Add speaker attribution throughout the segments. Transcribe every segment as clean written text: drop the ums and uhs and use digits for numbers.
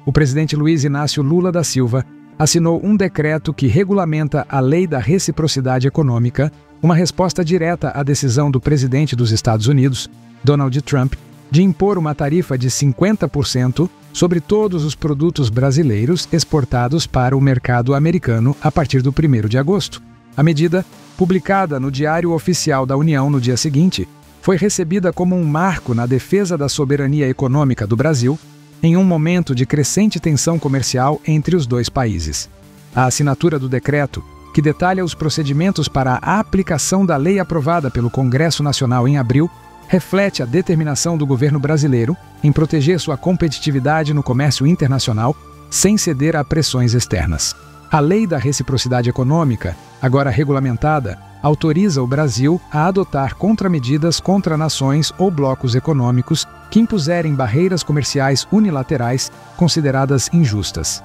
Speaker 1: o presidente Luiz Inácio Lula da Silva assinou um decreto que regulamenta a Lei da Reciprocidade Econômica, uma resposta direta à decisão do presidente dos Estados Unidos, Donald Trump, de impor uma tarifa de 50% sobre todos os produtos brasileiros exportados para o mercado americano a partir do 1º de agosto. A medida, publicada no Diário Oficial da União no dia seguinte, foi recebida como um marco na defesa da soberania econômica do Brasil, em um momento de crescente tensão comercial entre os dois países. A assinatura do decreto, que detalha os procedimentos para a aplicação da lei aprovada pelo Congresso Nacional em abril, reflete a determinação do governo brasileiro em proteger sua competitividade no comércio internacional sem ceder a pressões externas. A Lei da Reciprocidade Econômica, agora regulamentada, autoriza o Brasil a adotar contramedidas contra nações ou blocos econômicos que impuserem barreiras comerciais unilaterais consideradas injustas.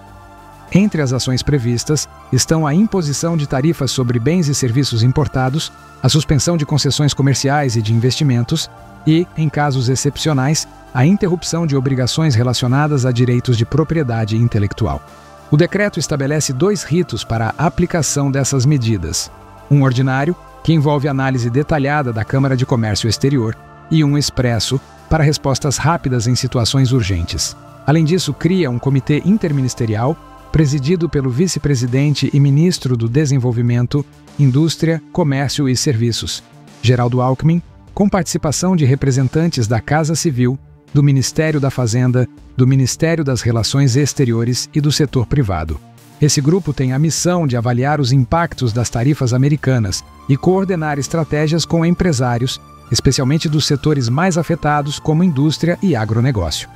Speaker 1: Entre as ações previstas estão a imposição de tarifas sobre bens e serviços importados, a suspensão de concessões comerciais e de investimentos e, em casos excepcionais, a interrupção de obrigações relacionadas a direitos de propriedade intelectual. O decreto estabelece 2 ritos para a aplicação dessas medidas: um ordinário, que envolve análise detalhada da Câmara de Comércio Exterior, e um expresso, para respostas rápidas em situações urgentes. Além disso, cria um comitê interministerial, presidido pelo vice-presidente e ministro do Desenvolvimento, Indústria, Comércio e Serviços, Geraldo Alckmin, com participação de representantes da Casa Civil, do Ministério da Fazenda, do Ministério das Relações Exteriores e do setor privado. Esse grupo tem a missão de avaliar os impactos das tarifas americanas e coordenar estratégias com empresários, especialmente dos setores mais afetados, como indústria e agronegócio.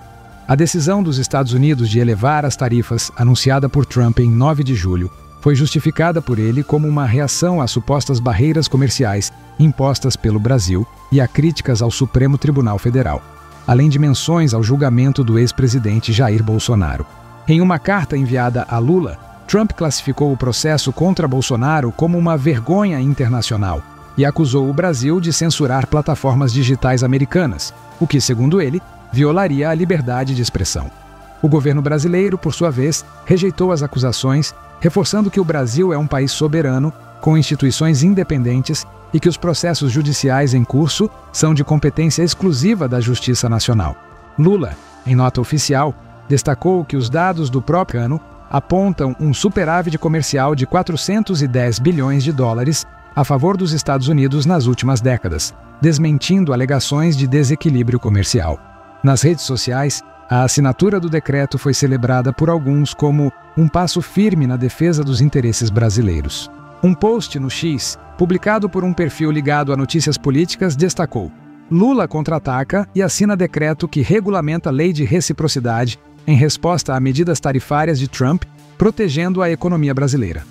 Speaker 1: A decisão dos Estados Unidos de elevar as tarifas, anunciada por Trump em 9 de julho, foi justificada por ele como uma reação às supostas barreiras comerciais impostas pelo Brasil e a críticas ao Supremo Tribunal Federal, além de menções ao julgamento do ex-presidente Jair Bolsonaro. Em uma carta enviada a Lula, Trump classificou o processo contra Bolsonaro como uma vergonha internacional e acusou o Brasil de censurar plataformas digitais americanas, o que, segundo ele, violaria a liberdade de expressão. O governo brasileiro, por sua vez, rejeitou as acusações, reforçando que o Brasil é um país soberano, com instituições independentes e que os processos judiciais em curso são de competência exclusiva da Justiça Nacional. Lula, em nota oficial, destacou que os dados do próprio ano apontam um superávit comercial de 410 bilhões de dólares a favor dos Estados Unidos nas últimas décadas, desmentindo alegações de desequilíbrio comercial. Nas redes sociais, a assinatura do decreto foi celebrada por alguns como um passo firme na defesa dos interesses brasileiros. Um post no X, publicado por um perfil ligado a notícias políticas, destacou: Lula contra-ataca e assina decreto que regulamenta a lei de reciprocidade em resposta a medidas tarifárias de Trump, protegendo a economia brasileira.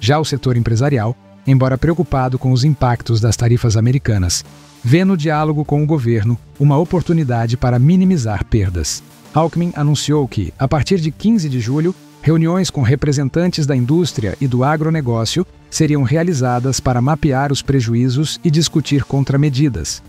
Speaker 1: Já o setor empresarial, embora preocupado com os impactos das tarifas americanas, vê no diálogo com o governo uma oportunidade para minimizar perdas. Alckmin anunciou que, a partir de 15 de julho, reuniões com representantes da indústria e do agronegócio seriam realizadas para mapear os prejuízos e discutir contramedidas.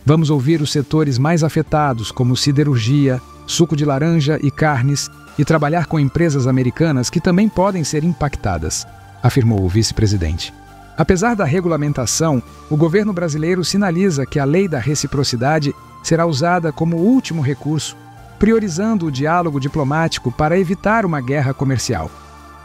Speaker 1: Vamos ouvir os setores mais afetados, como siderurgia, suco de laranja e carnes, e trabalhar com empresas americanas que também podem ser impactadas, afirmou o vice-presidente. Apesar da regulamentação, o governo brasileiro sinaliza que a lei da reciprocidade será usada como último recurso, priorizando o diálogo diplomático para evitar uma guerra comercial.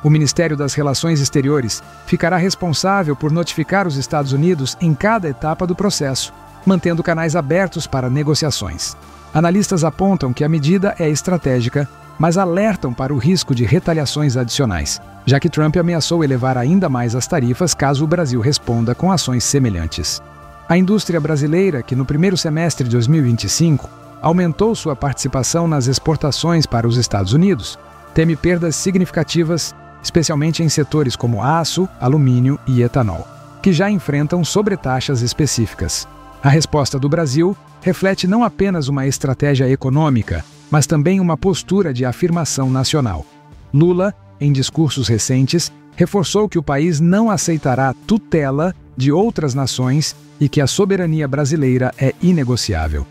Speaker 1: O Ministério das Relações Exteriores ficará responsável por notificar os Estados Unidos em cada etapa do processo, mantendo canais abertos para negociações. Analistas apontam que a medida é estratégica, mas alertam para o risco de retaliações adicionais, já que Trump ameaçou elevar ainda mais as tarifas caso o Brasil responda com ações semelhantes. A indústria brasileira, que no primeiro semestre de 2025 aumentou sua participação nas exportações para os Estados Unidos, teme perdas significativas, especialmente em setores como aço, alumínio e etanol, que já enfrentam sobretaxas específicas. A resposta do Brasil reflete não apenas uma estratégia econômica, mas também uma postura de afirmação nacional. Lula, em discursos recentes, reforçou que o país não aceitará tutela de outras nações e que a soberania brasileira é inegociável.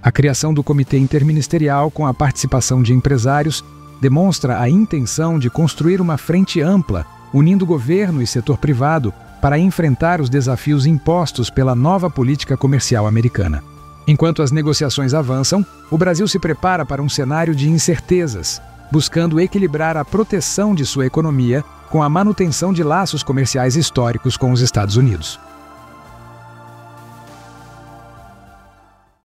Speaker 1: A criação do Comitê Interministerial, com a participação de empresários, demonstra a intenção de construir uma frente ampla, unindo governo e setor privado, para enfrentar os desafios impostos pela nova política comercial americana. Enquanto as negociações avançam, o Brasil se prepara para um cenário de incertezas, buscando equilibrar a proteção de sua economia com a manutenção de laços comerciais históricos com os Estados Unidos.